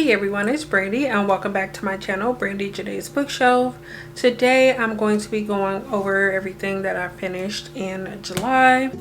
Hey everyone, it's Brandy and welcome back to my channel, Brandy Jaday's Bookshelf. Today I'm going to be going over everything that I finished in July.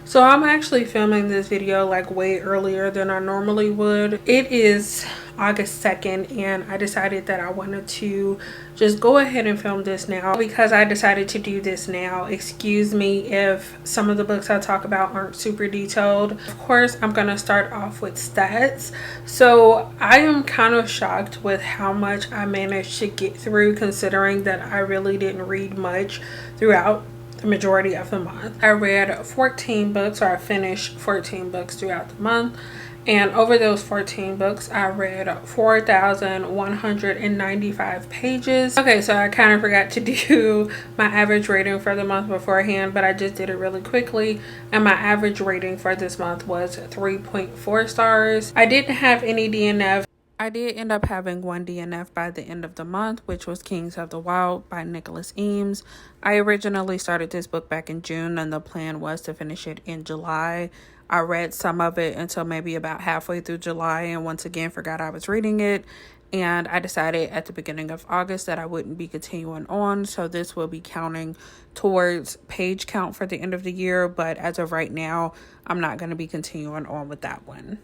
So I'm actually filming this video like way earlier than I normally would. It is August 2nd and I decided that I wanted to just go ahead and film this now. Because I decided to do this now, excuse me if some of the books I talk about aren't super detailed. Of course, I'm gonna start off with stats. So I am kind of shocked with how much I managed to get through, considering that I really didn't read much throughout the majority of the month. I read 14 books, or I finished 14 books throughout the month, and over those 14 books I read 4,195 pages. Okay, so I kind of forgot to do my average rating for the month beforehand, but I just did it really quickly, and my average rating for this month was 3.4 stars. I didn't have any DNF. I did end up having one DNF by the end of the month, which was Kings of the Wild by Nicholas Eames. I originally started this book back in June and the plan was to finish it in July. I read some of it until maybe about halfway through July and once again forgot I was reading it. And I decided at the beginning of August that I wouldn't be continuing on. So this will be counting towards page count for the end of the year. But as of right now, I'm not going to be continuing on with that one.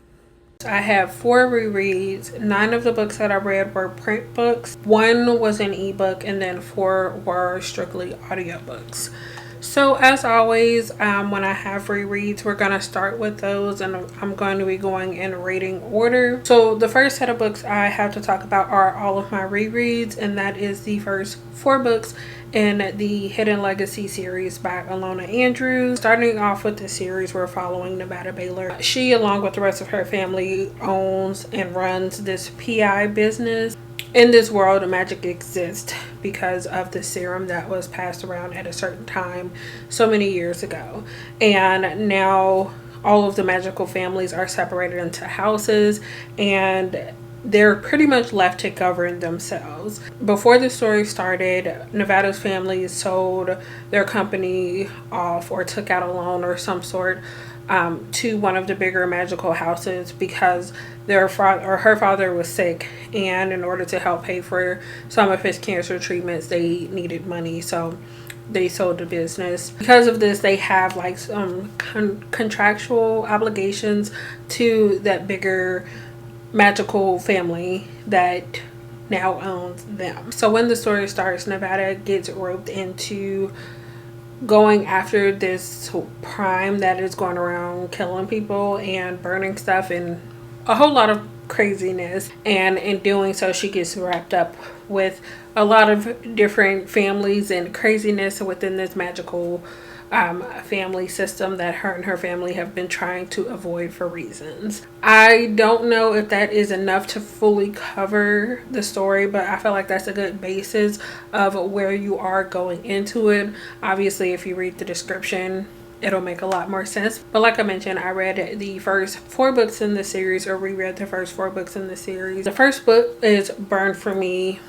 I have 4 rereads. 9 of the books that I read were print books. 1 was an ebook, and then 4 were strictly audiobooks. So as always, when I have rereads, we're going to start with those, and I'm going to be going in rating order. So the first set of books I have to talk about are all of my rereads, and that is the first 4 books in the Hidden Legacy series by Alona Andrews. Starting off with the series, we're following Nevada Baylor. She, along with the rest of her family, owns and runs this PI business. In this world, magic exists because of the serum that was passed around at a certain time so many years ago. And now all of the magical families are separated into houses, and they're pretty much left to govern themselves. Before the story started, Nevada's family sold their company off or took out a loan or some sort to one of the bigger magical houses because her father was sick, and in order to help pay for some of his cancer treatments, they needed money. So they sold the business. Because of this, they have like some contractual obligations to that bigger magical family that now owns them. So when the story starts, Nevada gets roped into going after this prime that is going around killing people and burning stuff and a whole lot of craziness, and in doing so she gets wrapped up with a lot of different families and craziness within this magical family system that her and her family have been trying to avoid for reasons. I don't know if that is enough to fully cover the story, but I feel like that's a good basis of where you are going into it. Obviously, if you read the description, it'll make a lot more sense. But like I mentioned, I read the first 4 books in the series, or reread the first 4 books in the series. The first book is Burn For Me.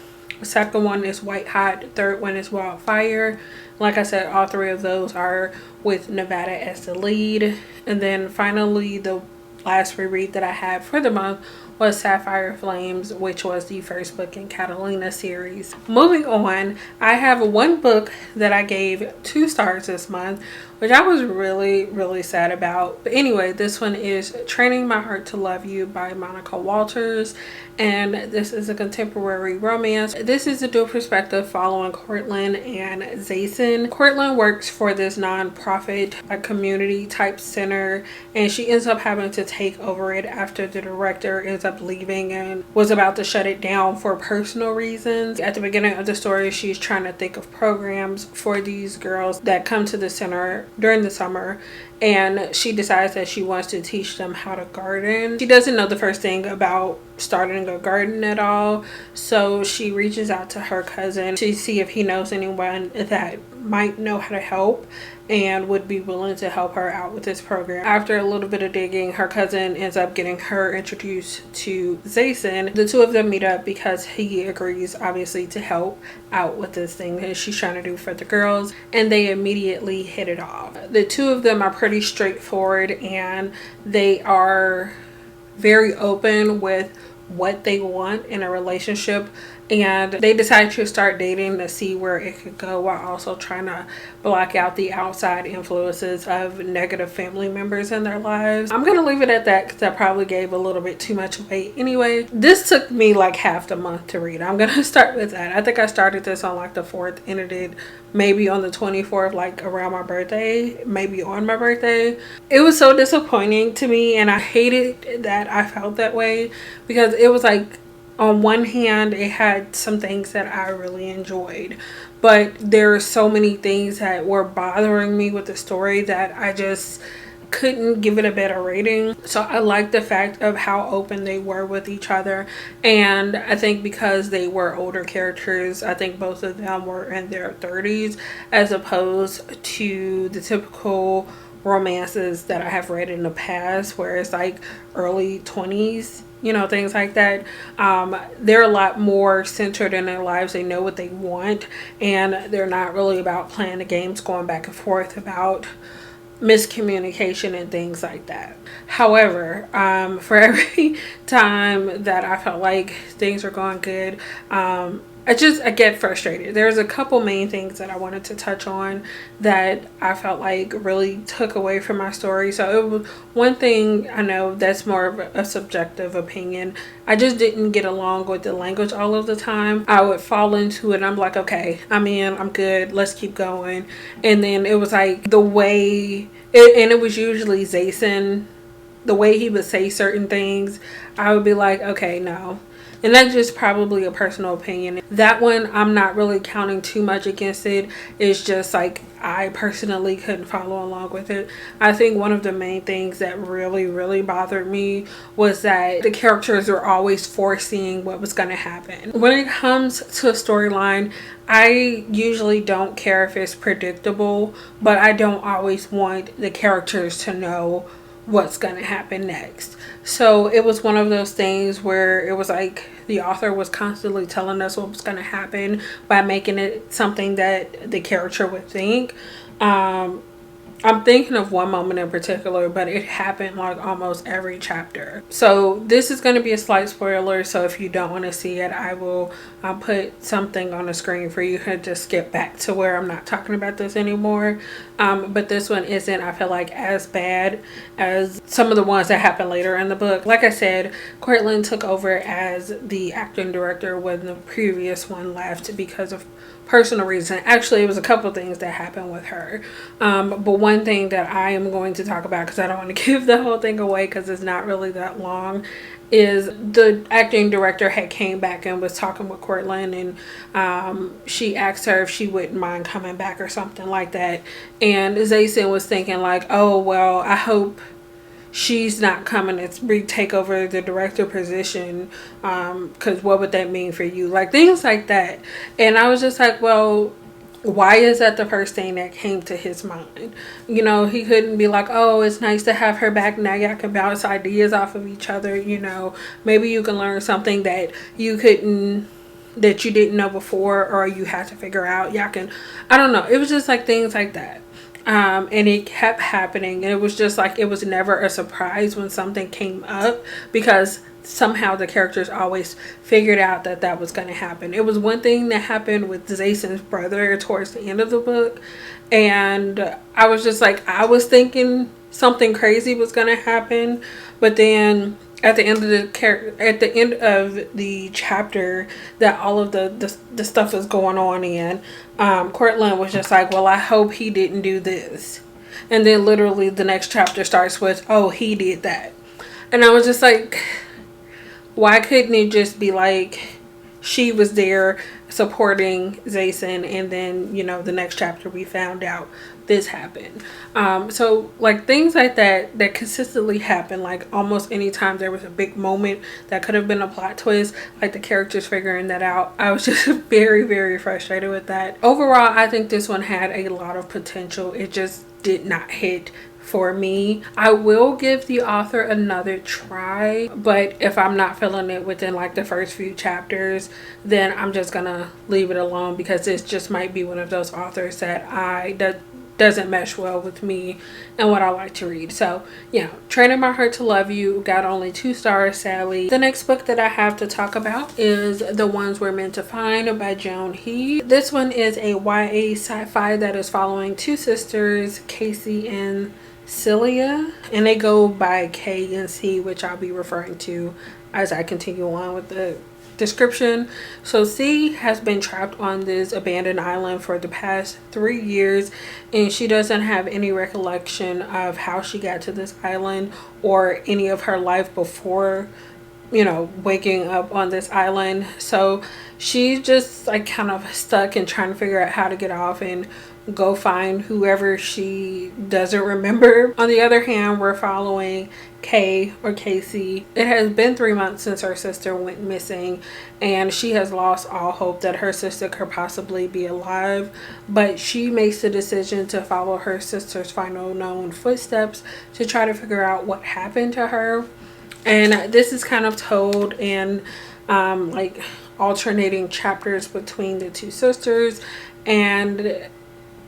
The second one is White Hot. The third one is Wildfire. Like I said, all 3 of those are with Nevada as the lead. And then finally, the last reread that I had for the month was Sapphire Flames, which was the first book in Catalina series. Moving on, I have 1 book that I gave 2 stars this month, which I was really sad about. But anyway, this one is Training My Heart to Love You by Monica Walters, and this is a contemporary romance. This is a dual perspective following Cortland and Zayson. Cortland works for this non-profit community type center, and she ends up having to take over it after the director ends up leaving and was about to shut it down for personal reasons. At the beginning of the story, she's trying to think of programs for these girls that come to the center during the summer, and she decides that she wants to teach them how to garden. She doesn't know the first thing about starting a garden at all, so she reaches out to her cousin to see if he knows anyone that might know how to help and would be willing to help her out with this program. After a little bit of digging, her cousin ends up getting her introduced to Zayson. The two of them meet up because he agrees, obviously, to help out with this thing that she's trying to do for the girls, and they immediately hit it off. The two of them are pretty straightforward, and they are very open with what they want in a relationship, and they decide to start dating to see where it could go, while also trying to block out the outside influences of negative family members in their lives. I'm gonna leave it at that because I probably gave a little bit too much away. Anyway, this took me like half the month to read. I'm gonna start with that. I think I started this on like the 4th, ended it maybe on the 24th, like around my birthday, maybe on my birthday. It was so disappointing to me, and I hated that I felt that way, because it was like, on one hand, it had some things that I really enjoyed, but there are so many things that were bothering me with the story that I just couldn't give it a better rating. So I like the fact of how open they were with each other, and I think because they were older characters, I think both of them were in their 30s, as opposed to the typical romances that I have read in the past where it's like early 20s, you know, things like that. They're a lot more centered in their lives. They know what they want, and they're not really about playing the games, going back and forth about miscommunication and things like that. However, for every time that I felt like things were going good, I get frustrated. There's a couple main things that I wanted to touch on that I felt like really took away from my story. So it was one thing, I know that's more of a subjective opinion. I just didn't get along with the language all of the time. I would fall into it and I'm like, okay, I'm in, I'm good, let's keep going. And then it was like the way, and it was usually Zayson, the way he would say certain things, I would be like, okay, no. And that's just probably a personal opinion. That one, I'm not really counting too much against it. It's just like, I personally couldn't follow along with it. I think one of the main things that really, really bothered me was that the characters were always foreseeing what was going to happen. When it comes to a storyline, I usually don't care if it's predictable, but I don't always want the characters to know what's going to happen next. So it was one of those things where it was like the author was constantly telling us what was going to happen by making it something that the character would think. I'm thinking of one moment in particular, but it happened like almost every chapter. So this is going to be a slight spoiler, so if you don't want to see it, I'll put something on the screen for you to just skip back to where I'm not talking about this anymore. But this one isn't, I feel like, as bad as some of the ones that happened later in the book. Like I said, Cortland took over as the acting director when the previous one left because of personal reason. Actually, it was a couple things that happened with her, but one thing that I am going to talk about, because I don't want to give the whole thing away because it's not really that long, is the acting director had came back and was talking with Cortland, and she asked her if she wouldn't mind coming back or something like that, and Zayson was thinking like, oh well, I hope she's not coming to take over the director position, because what would that mean for you, like things like that. And I was just like, well, why is that the first thing that came to his mind? You know, he couldn't be like, oh, it's nice to have her back, now y'all can bounce ideas off of each other, you know, maybe you can learn something that you didn't know before, or you had to figure out, y'all can, I don't know, it was just like things like that. And it kept happening, and it was just like, it was never a surprise when something came up, because somehow the characters always figured out that that was going to happen. It was one thing that happened with Zayson's brother towards the end of the book, and I was just like, I was thinking something crazy was going to happen, but then at the end of the chapter that all of the stuff is going on in, Cortland was just like, well, I hope he didn't do this. And then literally the next chapter starts with, oh, he did that. And I was just like, why couldn't it just be like she was there supporting Zayson, and then, you know, the next chapter we found out this happen. So like things like that consistently happen, like almost anytime there was a big moment that could have been a plot twist, like the characters figuring that out. I was just very frustrated with that. Overall, I think this one had a lot of potential. It just did not hit for me. I will give the author another try, but if I'm not feeling it within like the first few chapters, then I'm just gonna leave it alone, because this just might be one of those authors that doesn't mesh well with me and what I like to read. So yeah, Training My Heart to Love You got only 2 stars, sadly. The next book that I have to talk about is The Ones We're Meant to Find by Joan He. This one is a YA sci-fi that is following 2 sisters, Casey and Celia, and they go by K and C, which I'll be referring to as I continue on with the description. So C has been trapped on this abandoned island for the past 3 years, and she doesn't have any recollection of how she got to this island or any of her life before, you know, waking up on this island. So she's just like kind of stuck and trying to figure out how to get off and go find whoever she doesn't remember. On the other hand, we're following Kay or Casey. It has been 3 months since her sister went missing, and she has lost all hope that her sister could possibly be alive, but she makes the decision to follow her sister's final known footsteps to try to figure out what happened to her. And this is kind of told in like alternating chapters between the 2 sisters, and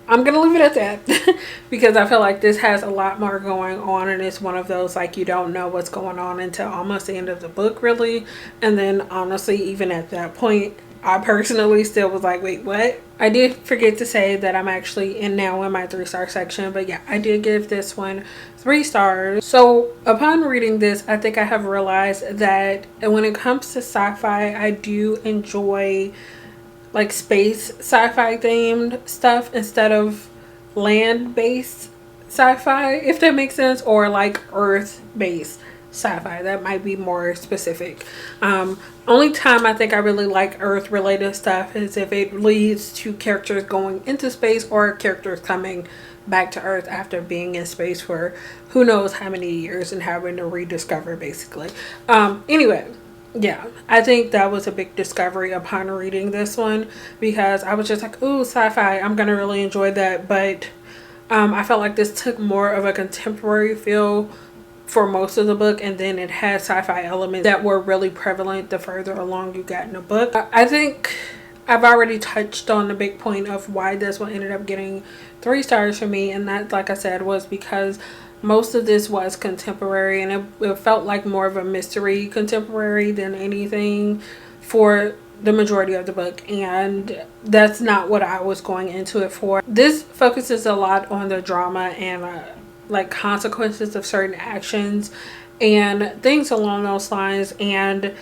I'm gonna leave it at that because I feel like this has a lot more going on, and it's one of those like you don't know what's going on until almost the end of the book, really. And then honestly, even at that point, I personally still was like, wait, what? I did forget to say that I'm actually now in my 3-star section, but yeah, I did give this one 3 stars. So upon reading this, I think I have realized that when it comes to sci-fi, I do enjoy like space sci-fi themed stuff instead of land-based sci-fi, if that makes sense, or like earth-based sci-fi. That might be more specific. Only time I think I really like earth related stuff is if it leads to characters going into space or characters coming back to earth after being in space for who knows how many years and having to rediscover, basically. Anyway, yeah, I think that was a big discovery upon reading this one, because I was just like, ooh, sci-fi, I'm gonna really enjoy that. But I felt like this took more of a contemporary feel for most of the book, and then it had sci-fi elements that were really prevalent the further along you got in the book. I think I've already touched on the big point of why this one ended up getting 3 stars for me, and that, like I said, was because most of this was contemporary, and it felt like more of a mystery contemporary than anything for the majority of the book, and that's not what I was going into it for. This focuses a lot on the drama and like consequences of certain actions and things along those lines, and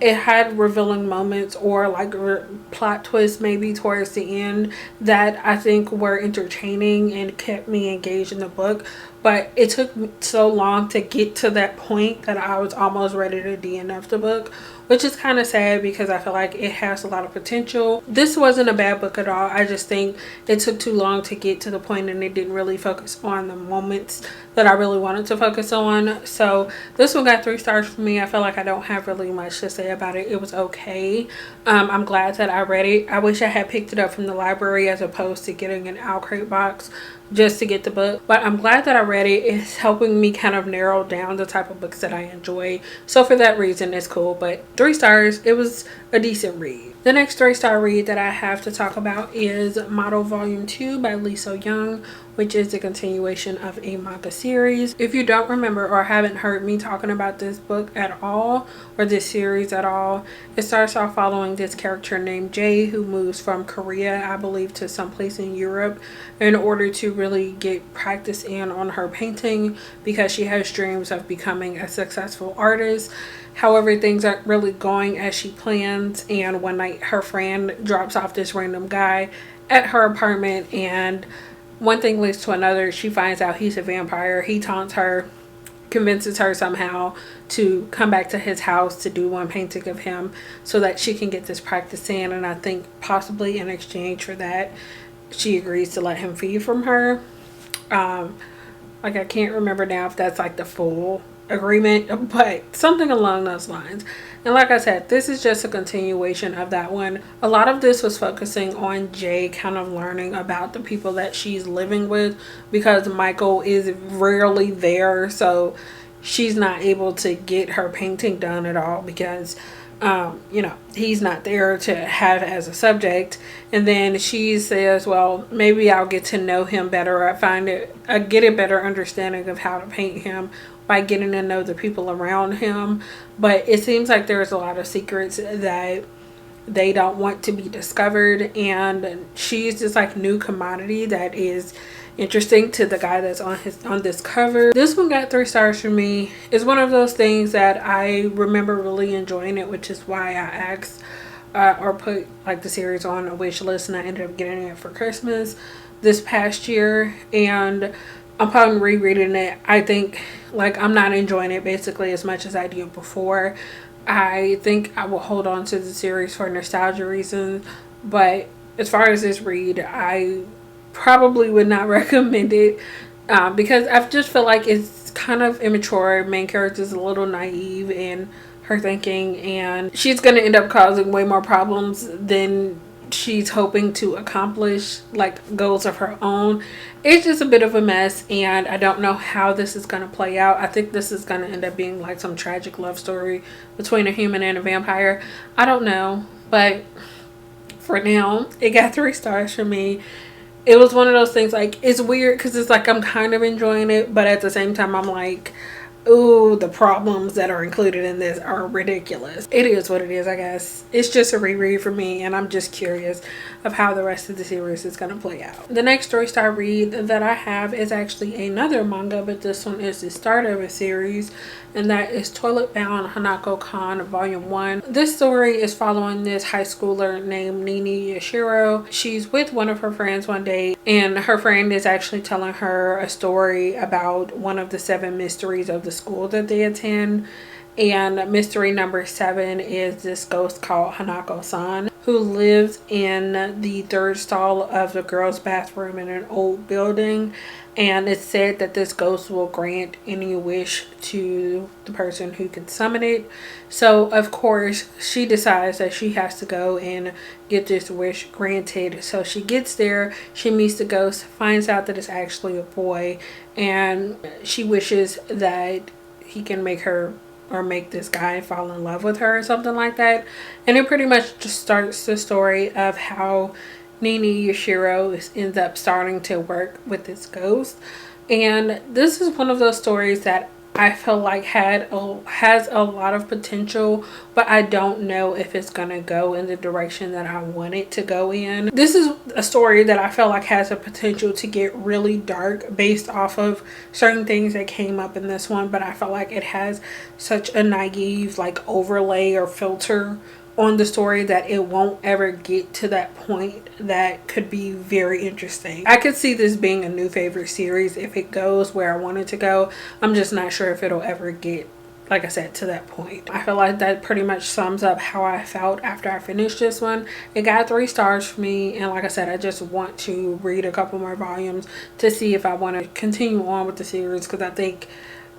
it had revealing moments or like plot twists maybe towards the end that I think were entertaining and kept me engaged in the book. But it took me so long to get to that point that I was almost ready to DNF the book, which is kind of sad because I feel like it has a lot of potential. This wasn't a bad book at all. I just think it took too long to get to the point, and it didn't really focus on the moments that I really wanted to focus on. So this one got 3 stars for me. I feel like I don't have really much to say about it. It was okay. I'm glad that I read it. I wish I had picked it up from the library as opposed to getting an Crate box just to get the book, but I'm glad that I read it. It's helping me kind of narrow down the type of books that I enjoy, so for that reason it's cool. But 3 stars, it was a decent read. The next 3-star read that I have to talk about is Model Volume 2 by Lisa Young, which is a continuation of a manga series. If you don't remember or haven't heard me talking about this book at all, or this series at all, it starts off following this character named Jay who moves from Korea, I believe, to someplace in Europe in order to really get practice in on her painting because she has dreams of becoming a successful artist. However, things aren't really going as she plans, and one night her friend drops off this random guy at her apartment, and one thing leads to another. She finds out he's a vampire. He taunts her, convinces her somehow to come back to his house to do one painting of him so that she can get this practice in, and I think possibly in exchange for that she agrees to let him feed from her. Like, I can't remember now if that's like the full agreement, but something along those lines. And like I said, this is just a continuation of that one. A lot of this was focusing on Jay kind of learning about the people that she's living with, because Michael is rarely there, so she's not able to get her painting done at all because you know, he's not there to have as a subject. And then she says, well, maybe I'll get to know him better. I get a better understanding of how to paint him by getting to know the people around him. But it seems like there's a lot of secrets that they don't want to be discovered, and she's just like new commodity that is interesting to the guy that's on this cover. This one got 3 stars for me. It's one of those things that I remember really enjoying it, which is why I asked or put like the series on a wish list, and I ended up getting it for Christmas this past year. And upon rereading it, I think like I'm not enjoying it basically as much as I did before. I think I will hold on to the series for nostalgia reasons, but as far as this read, I probably would not recommend it because I just feel like it's kind of immature. Main character is a little naive in her thinking, and she's going to end up causing way more problems than she's hoping to accomplish, like goals of her own. It's just a bit of a mess, and I don't know how this is going to play out. I think this is going to end up being like some tragic love story between a human and a vampire. I don't know, but for now it got 3 stars for me. It was one of those things, like, it's weird because it's like I'm kind of enjoying it, but at the same time I'm like, ooh, the problems that are included in this are ridiculous. It is what it is, I guess. It's just a reread for me, and I'm just curious of how the rest of the series is going to play out. The next 3-star read that I have is actually another manga, but this one is the start of a series, and that is Toilet Bound Hanako-kan Volume 1. This story is following this high schooler named Nini Yashiro. She's with one of her friends one day, and her friend is actually telling her a story about one of the 7 mysteries of the school that they attend. And mystery number 7 is this ghost called Hanako-san, who lives in the 3rd stall of the girls' bathroom in an old building. And it's said that this ghost will grant any wish to the person who can summon it. So of course she decides that she has to go and get this wish granted. So she gets there, she meets the ghost, finds out that it's actually a boy, and she wishes that he can make her, or make this guy, fall in love with her or something like that. And it pretty much just starts the story of how Nini Yashiro ends up starting to work with this ghost. And this is one of those stories that I feel like has a lot of potential, but I don't know if it's gonna go in the direction that I want it to go in. This is a story that I feel like has a potential to get really dark based off of certain things that came up in this one, but I feel like it has such a naive like overlay or filter on the story that it won't ever get to that point that could be very interesting. I could see this being a new favorite series if it goes where I want it to go. I'm just not sure if it'll ever get, like I said, to that point. I feel like that pretty much sums up how I felt after I finished this one. It got 3 stars for me, and like I said, I just want to read a couple more volumes to see if I want to continue on with the series, because I think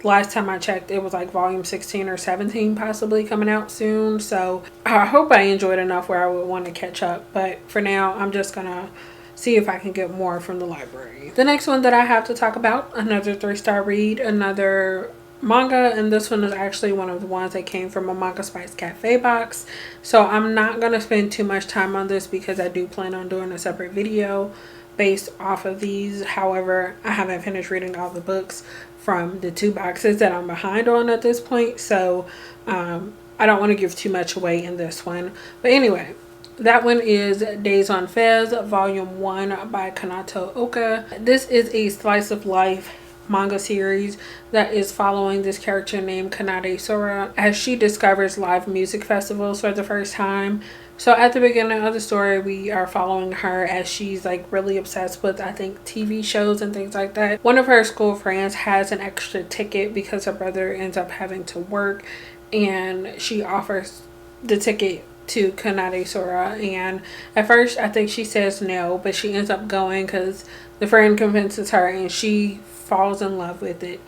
last time I checked it was like volume 16 or 17 possibly coming out soon. So I hope I enjoyed enough where I would want to catch up, but for now I'm just gonna see if I can get more from the library. The next one that I have to talk about, another 3-star read, another manga, and this one is actually one of the ones that came from a Manga Spice Cafe box. So I'm not gonna spend too much time on this because I do plan on doing a separate video based off of these. However, I haven't finished reading all the books from the 2 boxes that I'm behind on at this point, so I don't want to give too much away in this one. But anyway, that one is Days on Fez Volume 1 by Kanato Oka. This is a slice of life manga series that is following this character named Kanade Sora as she discovers live music festivals for the first time. So at the beginning of the story, we are following her as she's like really obsessed with, I think, TV shows and things like that. One of her school friends has an extra ticket because her brother ends up having to work, and she offers the ticket to Kanade Sora. And at first I think she says no, but she ends up going because the friend convinces her and she falls in love with it.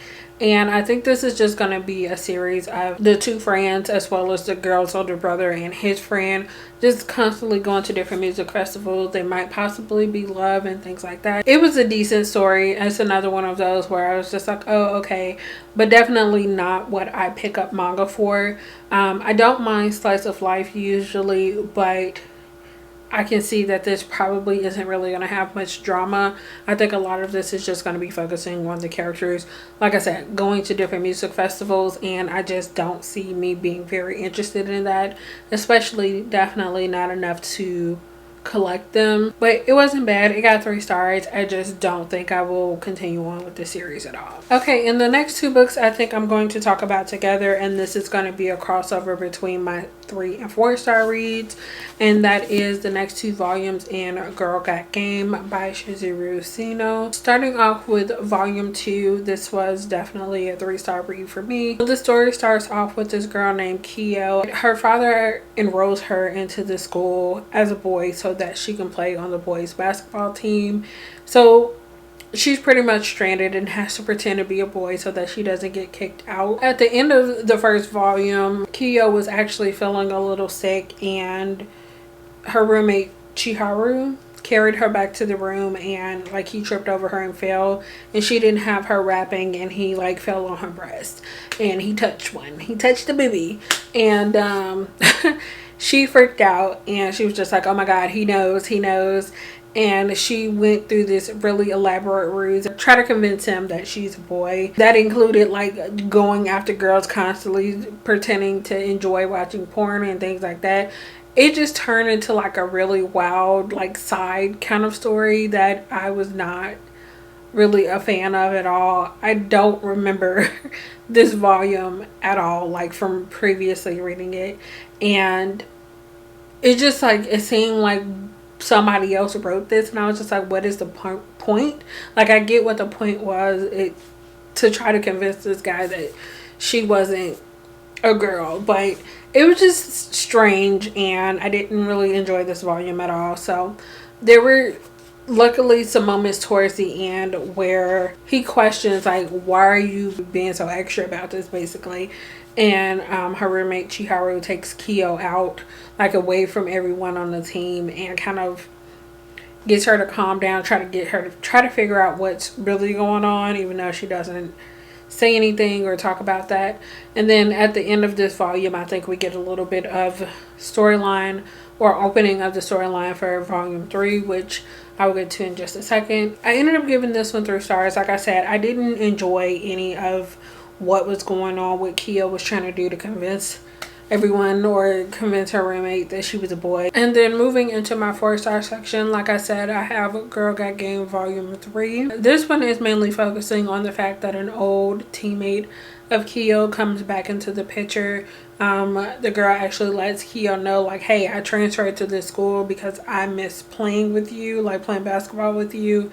And I think this is just going to be a series of the two friends as well as the girl's older brother and his friend just constantly going to different music festivals. They might possibly be love and things like that. It was a decent story. It's another one of those where I was just like, oh, okay. But definitely not what I pick up manga for. I don't mind slice of life usually, but I can see that this probably isn't really going to have much drama. I think a lot of this is just going to be focusing on the characters. Like I said, going to different music festivals, and I just don't see me being very interested in that. Especially, definitely not enough to collect them. But it wasn't bad. It got 3 stars. I just don't think I will continue on with the series at all. Okay, in the next 2 books I think I'm going to talk about together, and this is going to be a crossover between my 3 and 4 star reads, and that is the next 2 volumes in Girl Got Game by Shizuru Sino. Starting off with volume 2, this was definitely a 3-star read for me. The story starts off with this girl named Kyo. Her father enrolls her into the school as a boy so that she can play on the boys basketball team. So she's pretty much stranded and has to pretend to be a boy so that she doesn't get kicked out. At the end of the first volume, Kyo was actually feeling a little sick, and her roommate Chiharu carried her back to the room, and like he tripped over her and fell, and she didn't have her wrapping, and he like fell on her breast and he touched the baby, and she freaked out and she was just like, oh my god, he knows. And she went through this really elaborate ruse to try to convince him that she's a boy. That included like going after girls constantly, pretending to enjoy watching porn and things like that. It just turned into like a really wild like side kind of story that I was not really a fan of at all. I don't remember this volume at all, like from previously reading it, and it just like it seemed like somebody else wrote this, and I was just like, what is the point? Like, I get what the point was, it to try to convince this guy that she wasn't a girl, but it was just strange, and I didn't really enjoy this volume at all. So there were luckily some moments towards the end where he questions like, why are you being so extra about this, basically. And her roommate Chiharu takes Kyo out, like away from everyone on the team, and kind of gets her to calm down, try to figure out what's really going on, even though she doesn't say anything or talk about that. And then at the end of this volume, I think we get a little bit of storyline or opening of the storyline for volume 3, which I will get to in just a second. I ended up giving this one 3 stars. Like I said, I didn't enjoy any of what was going on, what Kyo was trying to do to convince everyone or convince her roommate that she was a boy. And then moving into my 4-star section, like I said, I have Girl Got Game volume 3. This one is mainly focusing on the fact that an old teammate of Kyo comes back into the picture. The girl actually lets Kyo know like, hey, I transferred to this school because I miss playing with you, like playing basketball with you.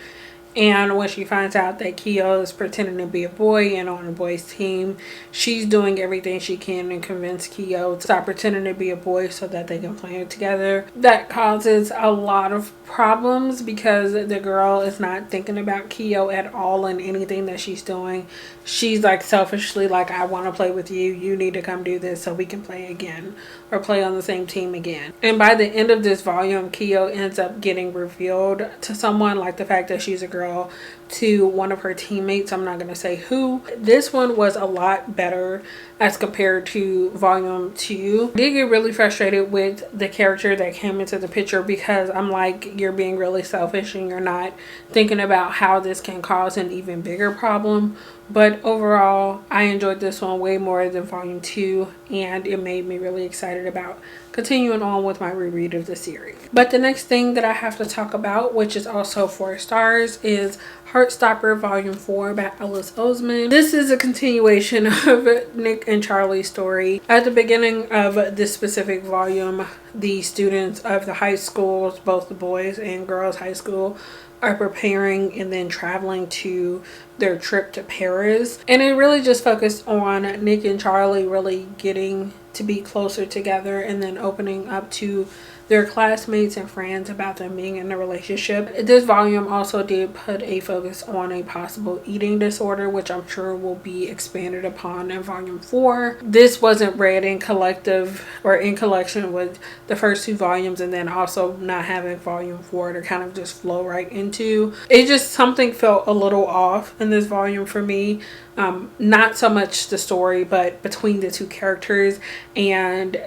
And when she finds out that Kyo is pretending to be a boy and on a boys team, she's doing everything she can to convince Kyo to stop pretending to be a boy so that they can play together. That causes a lot of problems because the girl is not thinking about Kyo at all in anything that she's doing. She's like selfishly like, I want to play with you. You need to come do this so we can play again or play on the same team again. And by the end of this volume, Kyo ends up getting revealed to someone, like the fact that she's a girl, to one of her teammates. I'm not going to say who. This one was a lot better as compared to volume 2. I did get really frustrated with the character that came into the picture because I'm like, you're being really selfish and you're not thinking about how this can cause an even bigger problem. But overall, I enjoyed this one way more than volume 2, and it made me really excited about continuing on with my reread of the series. But the next thing that I have to talk about, which is also 4 stars, is Heartstopper Volume 4 by Alice Oseman. This is a continuation of Nick and Charlie's story. At the beginning of this specific volume, the students of the high schools, both the boys and girls high school, are preparing and then traveling to their trip to Paris. And it really just focused on Nick and Charlie really getting to be closer together, and then opening up to their classmates and friends about them being in a relationship. This volume also did put a focus on a possible eating disorder, which I'm sure will be expanded upon in volume 4. This wasn't read in collective or in collection with the first 2 volumes, and then also not having volume 4 to kind of just flow right into. It just, something felt a little off in this volume for me. Not so much the story, but between the 2 characters, and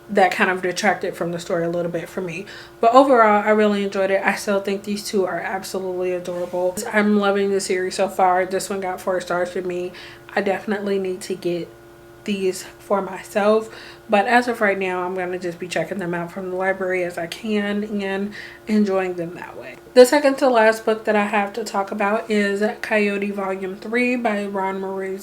that kind of detracted from the story a little bit for me. But overall, I really enjoyed it. I still think these 2 are absolutely adorable. I'm loving the series so far. This one got 4 stars for me. I definitely need to get these for myself, but as of right now, I'm going to just be checking them out from the library as I can and enjoying them that way. The second to last book that I have to talk about is Coyote Volume 3 by Ron Marie,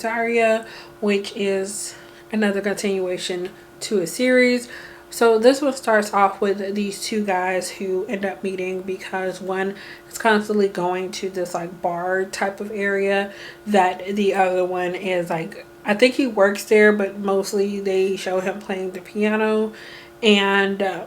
which is another continuation to a series. So this one starts off with these 2 guys who end up meeting because one is constantly going to this like bar type of area that the other one is like, I think he works there, but mostly they show him playing the piano. And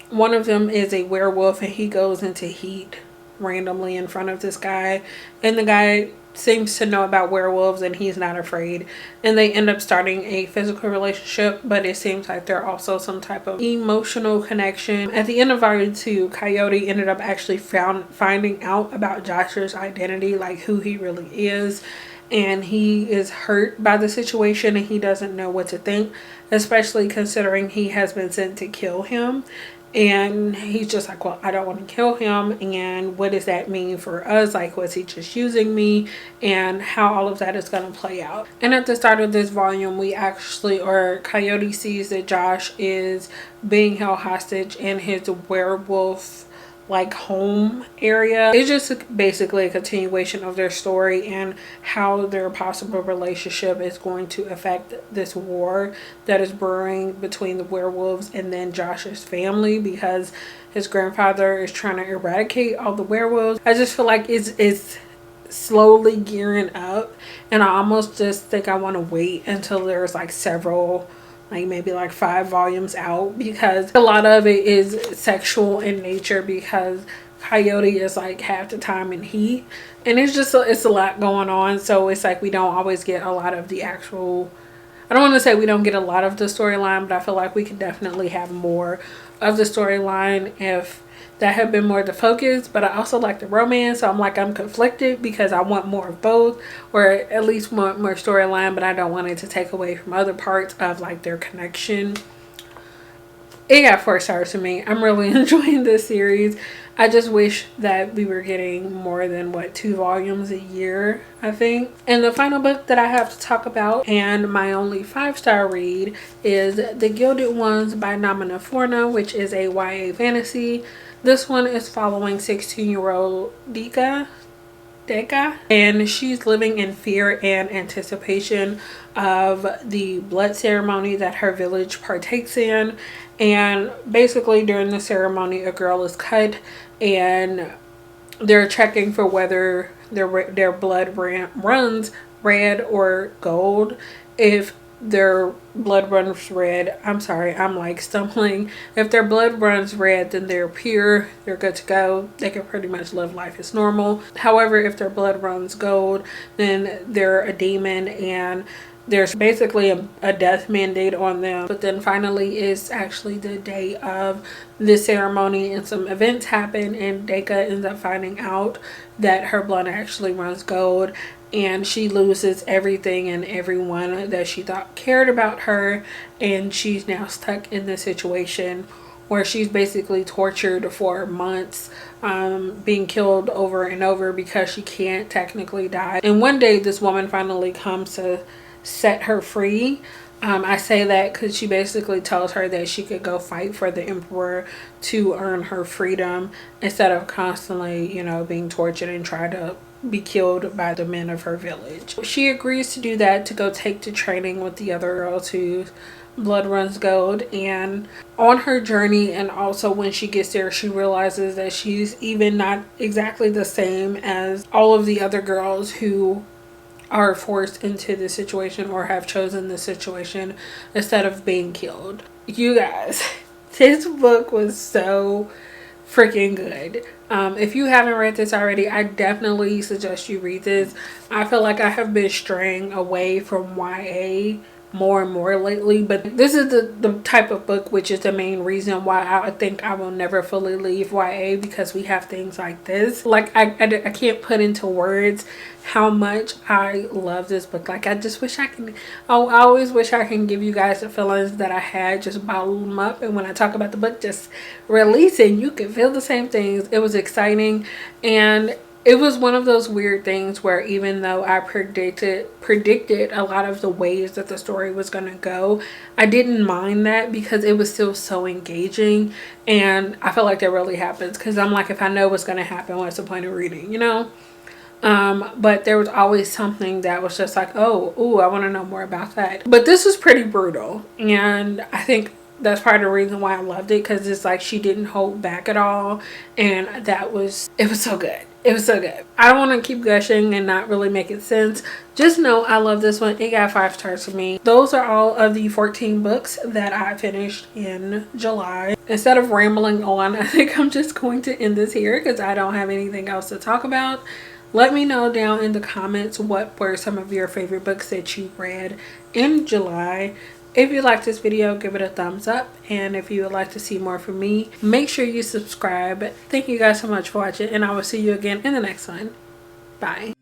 one of them is a werewolf, and he goes into heat randomly in front of this guy, and the guy seems to know about werewolves and he's not afraid, and they end up starting a physical relationship, but it seems like they're also some type of emotional connection. At the end of volume 2, Coyote ended up actually finding out about Josh's identity, like who he really is, and he is hurt by the situation and he doesn't know what to think, especially considering he has been sent to kill him. And he's just like, well, I don't want to kill him, and what does that mean for us? Like, was he just using me? And how all of that is going to play out. And at the start of this volume, we actually, or Coyote sees that Josh is being held hostage in his werewolf like home area. It's just basically a continuation of their story and how their possible relationship is going to affect this war that is brewing between the werewolves and then Josh's family, because his grandfather is trying to eradicate all the werewolves. I just feel like it's slowly gearing up, and I almost just think I want to wait until there's like several, like maybe like 5 volumes out, because a lot of it is sexual in nature, because Coyote is like half the time in heat, and it's just it's a lot going on. So it's like we don't always get a lot of the actual, I don't want to say we don't get a lot of the storyline, but I feel like we could definitely have more of the storyline if that had been more the focus. But I also like the romance, so I'm conflicted because I want more of both, or at least want more storyline, but I don't want it to take away from other parts of like their connection. It got 4 stars to me. I'm really enjoying this series. I just wish that we were getting more than 2 volumes a year, I think. And the final book that I have to talk about, and my only 5-star read, is The Gilded Ones by Namina Forna, which is a YA fantasy. This one is following 16-year-old Deka, and she's living in fear and anticipation of the blood ceremony that her village partakes in. And basically during the ceremony, a girl is cut, and they're checking for whether their blood runs red or gold. If their blood runs red, I'm sorry, I'm like stumbling. If their blood runs red, then they're pure, they're good to go, they can pretty much live life as normal. However, if their blood runs gold, then they're a demon, and there's basically a death mandate on them. But then finally it's actually the day of the ceremony, and some events happen, and Deka ends up finding out that her blood actually runs gold, and she loses everything and everyone that she thought cared about her, and she's now stuck in this situation where she's basically tortured for months, being killed over and over because she can't technically die. And one day this woman finally comes to set her free. I say that because she basically tells her that she could go fight for the emperor to earn her freedom, instead of constantly, being tortured and try to be killed by the men of her village. She agrees to do that, to go take the training with the other girls whose blood runs gold. And on her journey, and also when she gets there, she realizes that she's even not exactly the same as all of the other girls who are forced into this situation or have chosen this situation instead of being killed. You guys, this book was so freaking good. If you haven't read this already, I definitely suggest you read this. I feel like I have been straying away from YA more and more lately, but this is the type of book which is the main reason why I think I will never fully leave YA, because we have things like this. Like I can't put into words how much I love this book. Like I just wish I can, I always wish I can give you guys the feelings that I had, just bottle them up, and when I talk about the book, just release it. You can feel the same things. It was exciting, and it was one of those weird things where even though I predicted a lot of the ways that the story was going to go, I didn't mind that because it was still so engaging, and I feel like that really happens because I'm like, if I know what's going to happen, what's the point of reading, you know? But there was always something that was just like, oh, ooh, I want to know more about that. But this was pretty brutal, and I think that's part of the reason why I loved it, because it's like she didn't hold back at all, and it was so good. It was so good. I don't want to keep gushing and not really making sense. Just know I love this one. It got 5 stars for me. Those are all of the 14 books that I finished in July. Instead of rambling on, I think I'm just going to end this here because I don't have anything else to talk about. Let me know down in the comments what were some of your favorite books that you read in July. If you liked this video, give it a thumbs up, and if you would like to see more from me, make sure you subscribe. Thank you guys so much for watching, and I will see you again in the next one. Bye.